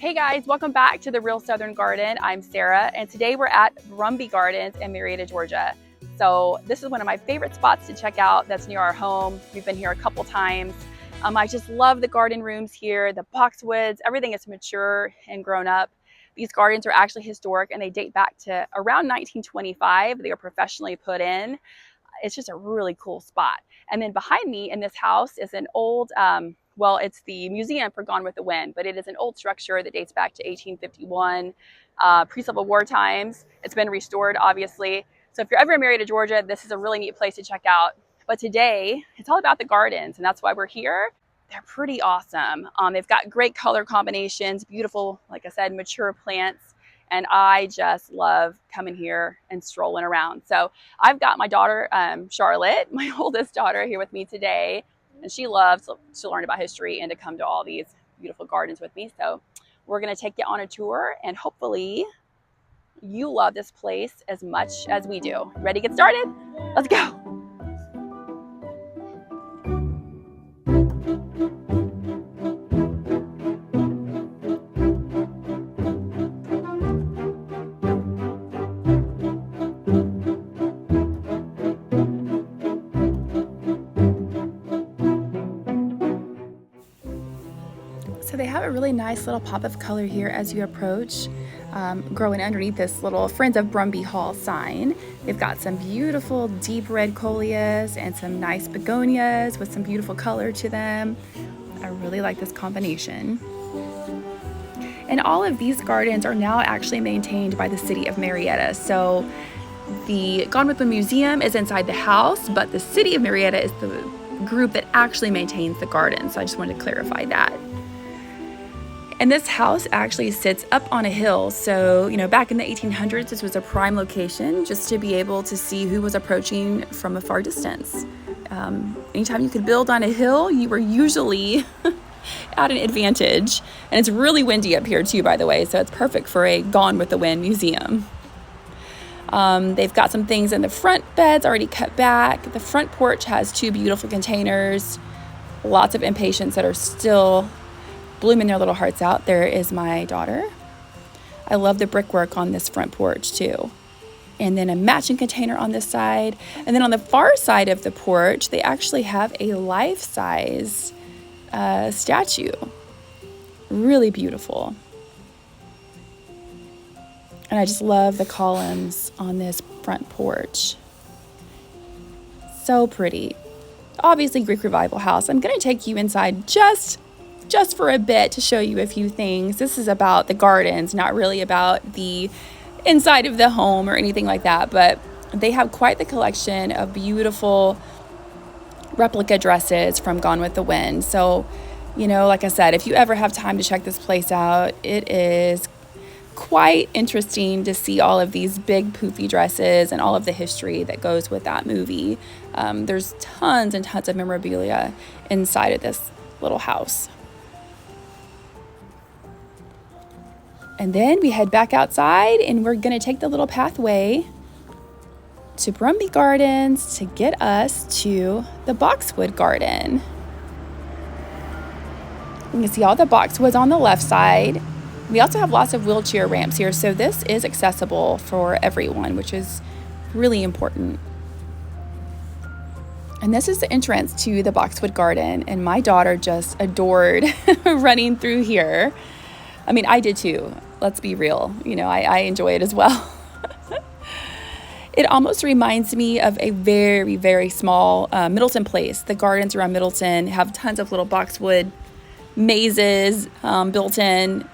Hey guys, welcome back to the Real Southern Garden. I'm Sarah, and today we're at Brumby Gardens in Marietta, Georgia. So this is one of my favorite spots to check out that's near our home. We've been here a couple times. I just love the garden rooms here, the boxwoods, everything is mature and grown up. These gardens are actually historic and they date back to around 1925. They were professionally put in. It's just a really cool spot. And then behind me in this house is an old, well, it's the Museum for Gone with the Wind, but it is an old structure that dates back to 1851, pre-Civil War times. It's been restored, obviously. So if you're ever in Marietta, Georgia, this is a really neat place to check out. But today, it's all about the gardens, and that's why we're here. They're pretty awesome. They've got great color combinations, beautiful, like I said, mature plants. And I just love coming here and strolling around. So I've got my daughter, Charlotte, my oldest daughter, here with me today. And she loves to learn about history and to come to all these beautiful gardens with me. So we're going to take you on a tour, and hopefully you love this place as much as we do. Ready to get started? Let's go. So they have a really nice little pop of color here as you approach, growing underneath this little Friends of Brumby Hall sign. They've got some beautiful deep red coleus and some nice begonias with some beautiful color to them. I really like this combination. And all of these gardens are now actually maintained by the city of Marietta. So the Gone with the Museum is inside the house, but the city of Marietta is the group that actually maintains the garden. So I just wanted to clarify that. And this house actually sits up on a hill. So, back in the 1800s, this was a prime location just to be able to see who was approaching from a far distance. Anytime you could build on a hill, you were usually at an advantage. And it's really windy up here too, by the way. So it's perfect for a Gone with the Wind museum. They've got some things in the front beds already cut back. The front porch has two beautiful containers. Lots of impatiens that are still blooming their little hearts out. There is my daughter. I love the brickwork on this front porch too. And then a matching container on this side. And then on the far side of the porch, they actually have a life-size statue. Really beautiful. And I just love the columns on this front porch. So pretty. Obviously Greek Revival house. I'm going to take you inside just for a bit to show you a few things. This is about the gardens, not really about the inside of the home or anything like that, but they have quite the collection of beautiful replica dresses from Gone with the Wind. So, like I said, if you ever have time to check this place out, it is quite interesting to see all of these big poofy dresses and all of the history that goes with that movie. There's tons and tons of memorabilia inside of this little house. And then we head back outside and we're going to take the little pathway to Brumby Gardens to get us to the boxwood garden. You can see all the boxwoods on the left side. We also have lots of wheelchair ramps here, so this is accessible for everyone, which is really important. And this is the entrance to the boxwood garden, and my daughter just adored running through here. I mean, I did too. Let's be real. I enjoy it as well. It almost reminds me of a very, very small Middleton place. The gardens around Middleton have tons of little boxwood mazes built in,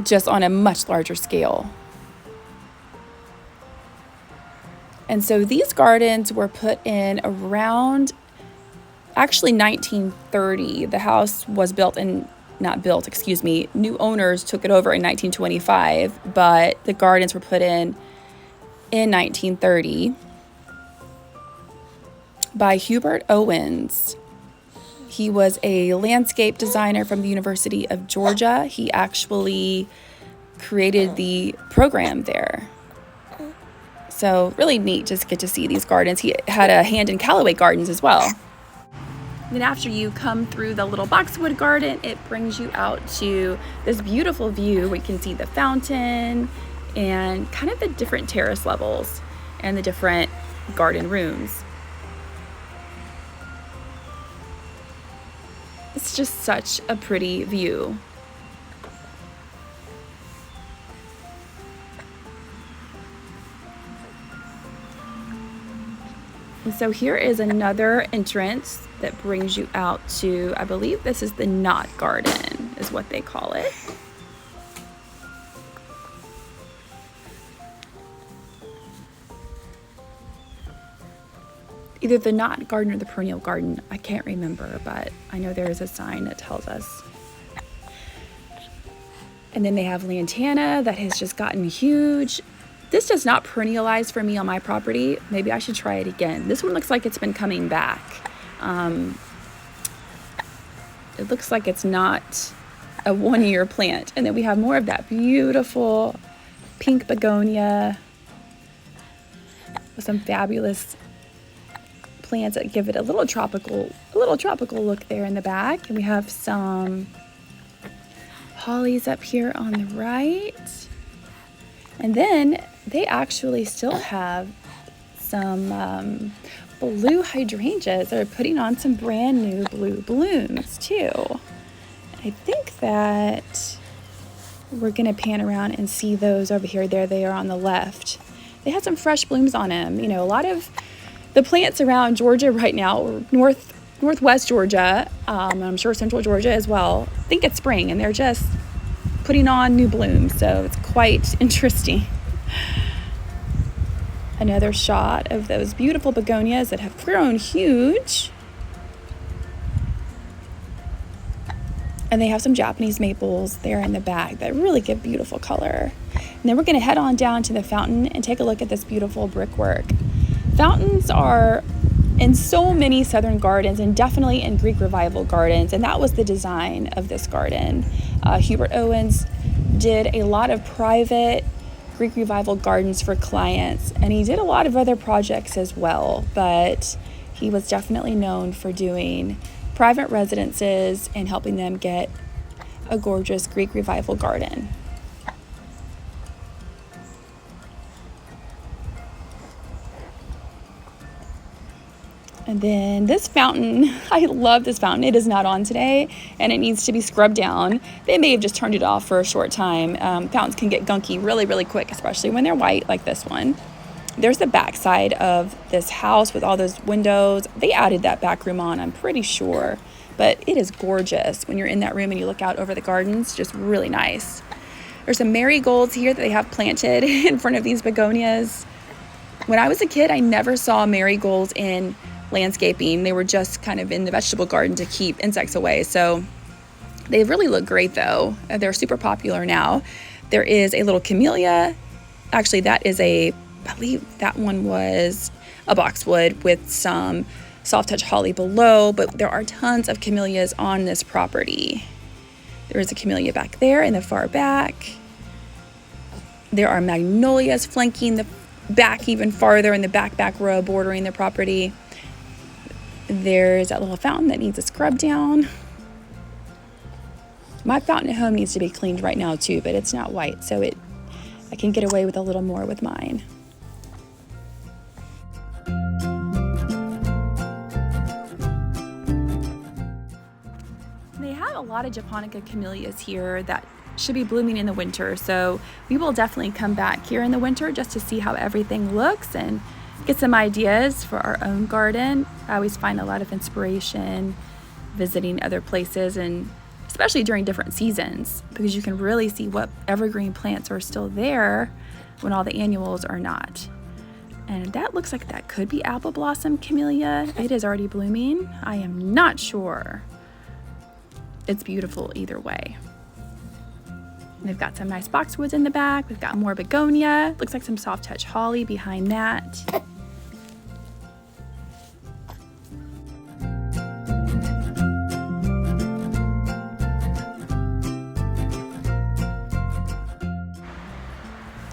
just on a much larger scale. And so these gardens were put in around, actually 1930. The house was new owners took it over in 1925, but the gardens were put in 1930 by Robert Owens. He was a landscape designer from the University of Georgia. He actually created the program there. So really neat just get to see these gardens. He had a hand in Callaway Gardens as well. Then after you come through the little boxwood garden, it brings you out to this beautiful view where you can see the fountain and kind of the different terrace levels and the different garden rooms. It's just such a pretty view. And so here is another entrance that brings you out to, I believe this is the knot garden, is what they call it. Either the knot garden or the perennial garden, I can't remember, but I know there is a sign that tells us. And then they have lantana that has just gotten huge. This does not perennialize for me on my property. Maybe I should try it again. This one looks like it's been coming back. It looks like it's not a one-year plant. And then we have more of that beautiful pink begonia with some fabulous plants that give it a little tropical look there in the back. And we have some hollies up here on the right. And then they actually still have some blue hydrangeas that are putting on some brand new blue blooms too. I think that we're gonna pan around and see those over here. There they are on the left. They have some fresh blooms on them. You know, a lot of the plants around Georgia right now, or northwest Georgia, I'm sure central Georgia as well, think it's spring and they're just putting on new blooms. So it's quite interesting. Another shot of those beautiful begonias that have grown huge. And they have some Japanese maples there in the back that really give beautiful color. And then we're going to head on down to the fountain and take a look at this beautiful brickwork. Fountains are in so many Southern gardens and definitely in Greek Revival gardens, and that was the design of this garden. Robert Owens did a lot of private Greek Revival gardens for clients, and he did a lot of other projects as well, but he was definitely known for doing private residences and helping them get a gorgeous Greek Revival garden. And then this fountain, I love this fountain. It is not on today and it needs to be scrubbed down. They may have just turned it off for a short time. Fountains can get gunky really, really quick, especially when they're white like this one. There's the back side of this house with all those windows. They added that back room on, I'm pretty sure. But it is gorgeous when you're in that room and you look out over the gardens, just really nice. There's some marigolds here that they have planted in front of these begonias. When I was a kid, I never saw marigolds in landscaping. They were just kind of in the vegetable garden to keep insects away. So they really look great though. They're super popular now. There is a little camellia. Actually, that is I believe that one was a boxwood with some soft touch holly below, but there are tons of camellias on this property. There is a camellia back there in the far back. There are magnolias flanking the back even farther in the back row bordering the property. There's that little fountain that needs a scrub down. My fountain at home needs to be cleaned right now too, but it's not white, so I can get away with a little more with mine. They have a lot of japonica camellias here that should be blooming in the winter, so we will definitely come back here in the winter just to see how everything looks and get some ideas for our own garden. I always find a lot of inspiration visiting other places, and especially during different seasons, because you can really see what evergreen plants are still there when all the annuals are not. And that looks like that could be apple blossom camellia. It is already blooming. I am not sure. It's beautiful either way. They've got some nice boxwoods in the back. We've got more begonia. Looks like some soft touch holly behind that.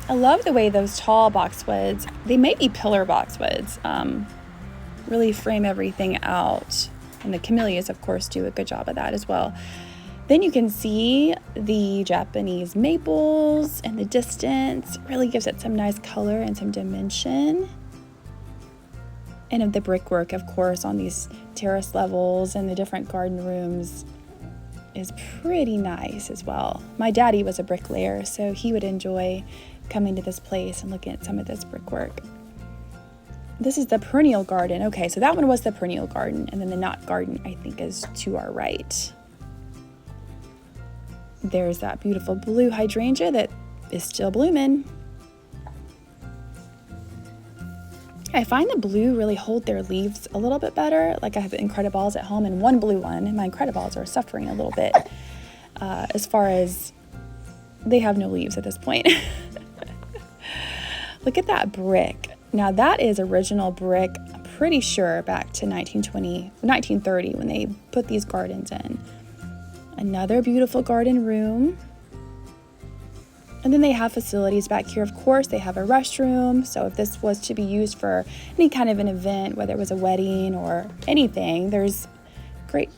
I love the way those tall boxwoods, they may be pillar boxwoods, really frame everything out. And the camellias, of course, do a good job of that as well. Then you can see the Japanese maples in the distance. Really gives it some nice color and some dimension. And the brickwork, of course, on these terrace levels and the different garden rooms is pretty nice as well. My daddy was a bricklayer, so he would enjoy coming to this place and looking at some of this brickwork. This is the perennial garden. Okay, so that one was the perennial garden, and then the knot garden, I think, is to our right. There's that beautiful blue hydrangea that is still blooming. I find the blue really hold their leaves a little bit better. Like I have incrediballs at home and one blue one, and my incrediballs are suffering a little bit as far as they have no leaves at this point. Look at that brick. Now that is original brick, I'm pretty sure back to 1930 when they put these gardens in. Another beautiful garden room. And then they have facilities back here. Of course, they have a restroom. So if this was to be used for any kind of an event, whether it was a wedding or anything, there's great,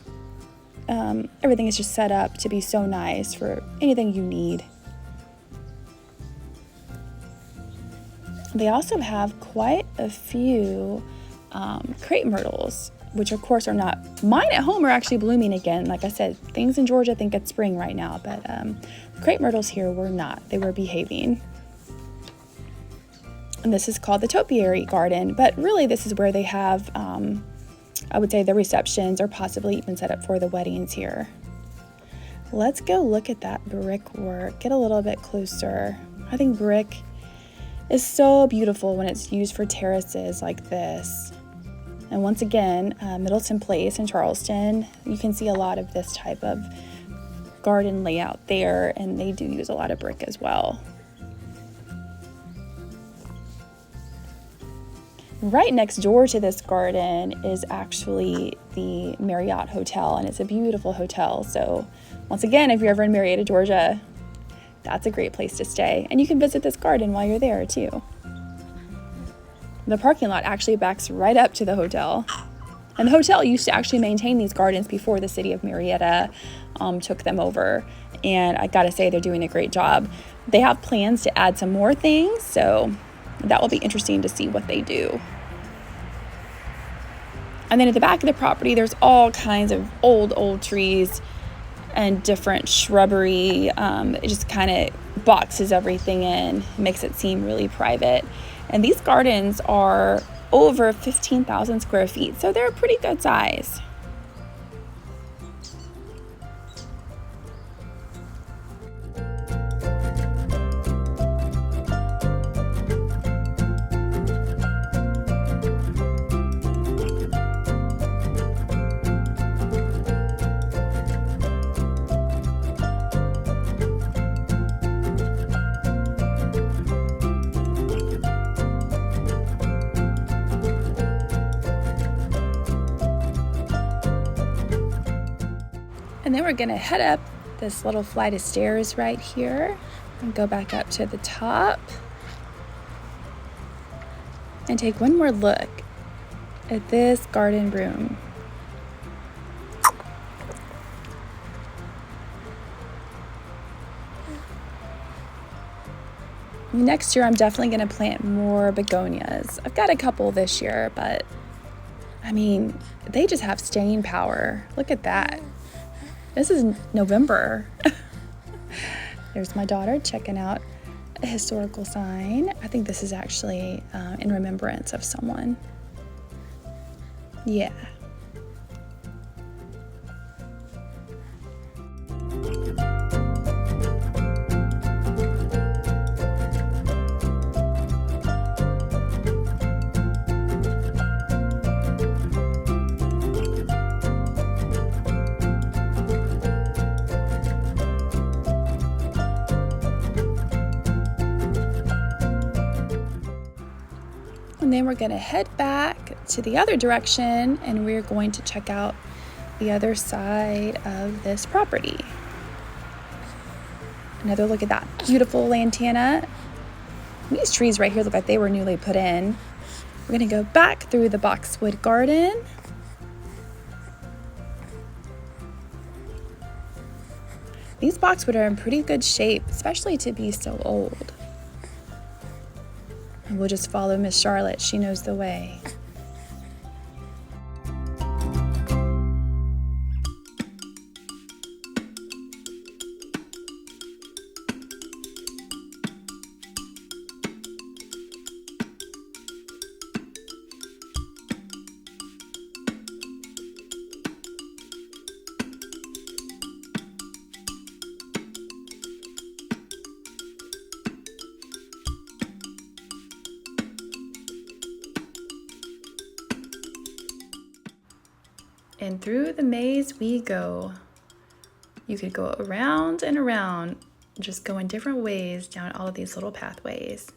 everything is just set up to be so nice for anything you need. They also have quite a few crepe myrtles, which of course are not, mine at home are actually blooming again. Like I said, things in Georgia think it's spring right now, but the crepe myrtles here were not, they were behaving. And this is called the topiary garden, but really this is where they have, I would say the receptions or possibly even set up for the weddings here. Let's go look at that brickwork, get a little bit closer. I think brick is so beautiful when it's used for terraces like this. And once again, Middleton Place in Charleston, you can see a lot of this type of garden layout there, and they do use a lot of brick as well. Right next door to this garden is actually the Marietta Hotel, and it's a beautiful hotel. So once again, if you're ever in Marietta, Georgia, that's a great place to stay. And you can visit this garden while you're there too. The parking lot actually backs right up to the hotel. And the hotel used to actually maintain these gardens before the city of Marietta took them over. And I gotta say, they're doing a great job. They have plans to add some more things, so that will be interesting to see what they do. And then at the back of the property, there's all kinds of old trees and different shrubbery. It just kind of boxes everything in, makes it seem really private. And these gardens are over 15,000 square feet, so they're a pretty good size. And then we're gonna head up this little flight of stairs right here and go back up to the top and take one more look at this garden room. Next year, I'm definitely gonna plant more begonias. I've got a couple this year, but I mean, they just have staying power. Look at that. This is November. There's my daughter checking out a historical sign. I think this is actually in remembrance of someone. Yeah. And then we're going to head back to the other direction, and we're going to check out the other side of this property. Another look at that beautiful lantana. These trees right here look like they were newly put in. We're going to go back through the boxwood garden. These boxwood are in pretty good shape, especially to be so old. And we'll just follow Miss Charlotte. She knows the way. And through the maze we go. You could go around and around, just go in different ways down all of these little pathways.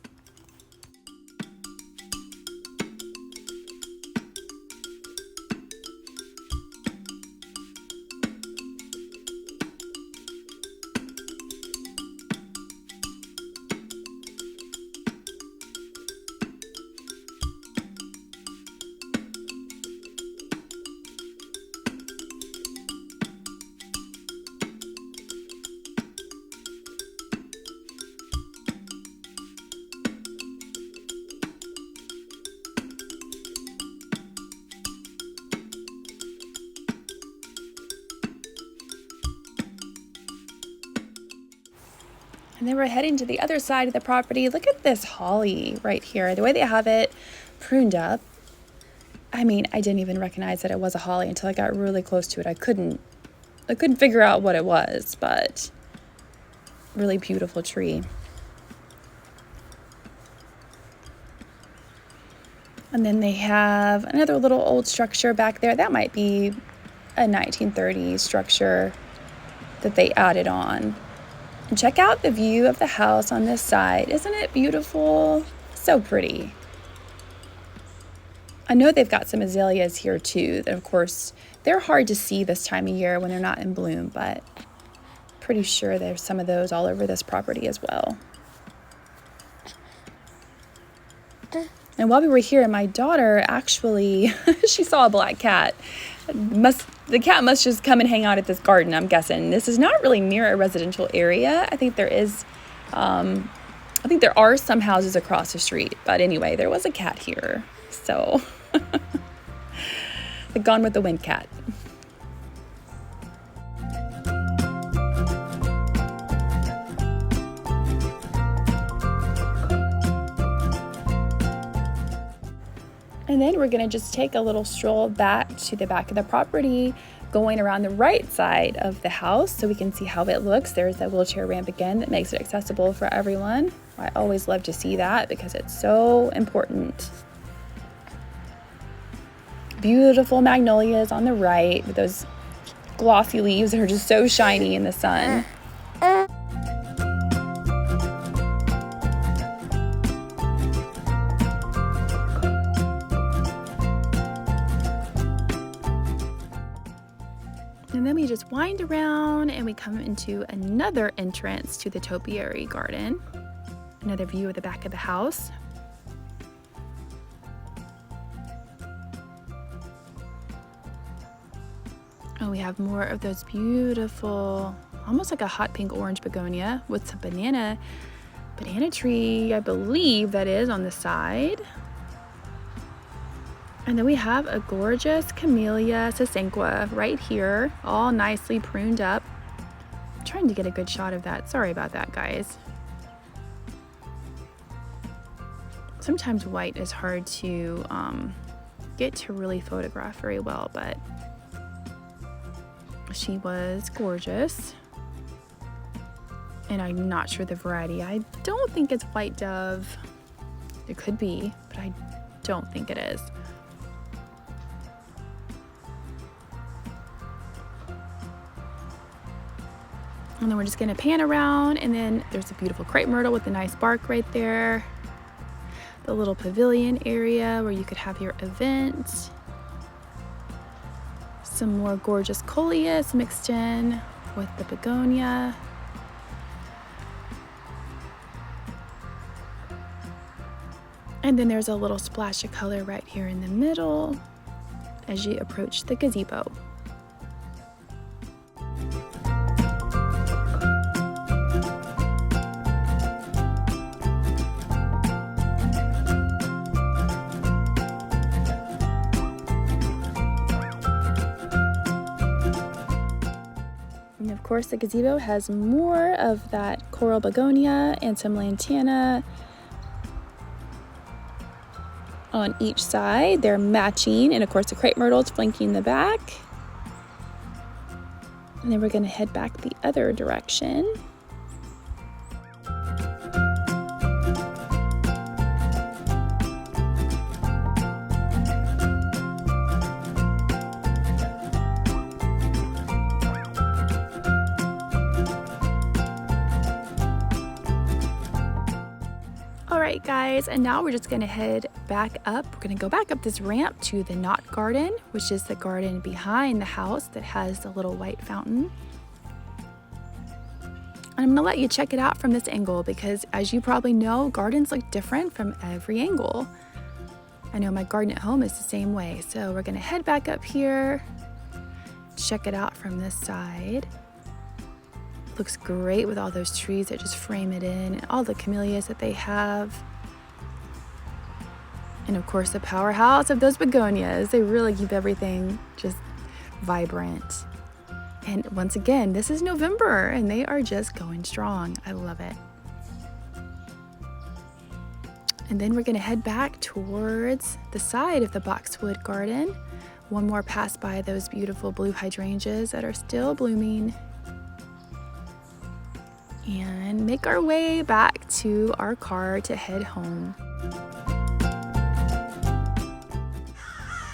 And then we're heading to the other side of the property. Look at this holly right here. The way they have it pruned up. I mean, I didn't even recognize that it was a holly until I got really close to it. I couldn't figure out what it was, but really beautiful tree. And then they have another little old structure back there. That might be a 1930s structure that they added on. And check out the view of the house on this side. Isn't it beautiful? So pretty. I know they've got some azaleas here too. That of course, they're hard to see this time of year when they're not in bloom, but pretty sure there's some of those all over this property as well. And while we were here, my daughter actually, she saw a black cat. The cat must just come and hang out at this garden, I'm guessing. This is not really near a residential area. I think there are some houses across the street. But anyway, there was a cat here. So, the Gone with the Wind cat. And then we're going to just take a little stroll back to the back of the property, going around the right side of the house so we can see how it looks. There's that wheelchair ramp again that makes it accessible for everyone. I always love to see that because it's so important. Beautiful magnolias on the right with those glossy leaves that are just so shiny in the sun. And then we just wind around and we come into another entrance to the topiary garden. Another view of the back of the house. Oh, we have more of those beautiful, almost like a hot pink orange begonia with some banana tree, I believe that is on the side. And then we have a gorgeous Camellia sasanqua right here, all nicely pruned up. I'm trying to get a good shot of that. Sorry about that, guys. Sometimes white is hard to get to really photograph very well, but she was gorgeous. And I'm not sure the variety. I don't think it's white dove. It could be, but I don't think it is. And then we're just gonna pan around, and then there's a beautiful crepe myrtle with a nice bark right there. The little pavilion area where you could have your event. Some more gorgeous coleus mixed in with the begonia. And then there's a little splash of color right here in the middle as you approach the gazebo. course, the gazebo has more of that coral begonia and some lantana on each side. They're matching, and of course the crepe myrtle's flanking the back. And then we're going to head back the other direction. Alright guys, and now we're just going to head back up. We're going to go back up this ramp to the knot garden, which is the garden behind the house that has the little white fountain. And I'm going to let you check it out from this angle because, as you probably know, gardens look different from every angle. I know my garden at home is the same way. So we're going to head back up here, check it out from this side. Looks great with all those trees that just frame it in and all the camellias that they have. And of course the powerhouse of those begonias. They really keep everything just vibrant. And once again, this is November and they are just going strong. I love it. And then we're gonna head back towards the side of the boxwood garden. One more pass by those beautiful blue hydrangeas that are still blooming. And make our way back to our car to head home.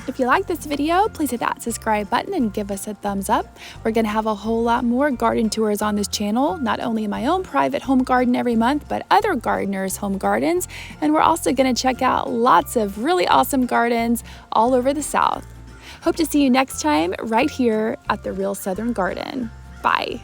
If you like this video, please hit that subscribe button and give us a thumbs up. We're going to have a whole lot more garden tours on this channel, not only my own private home garden every month, but other gardeners' home gardens. And we're also going to check out lots of really awesome gardens all over the South. Hope to see you next time right here at the Real Southern Garden. Bye.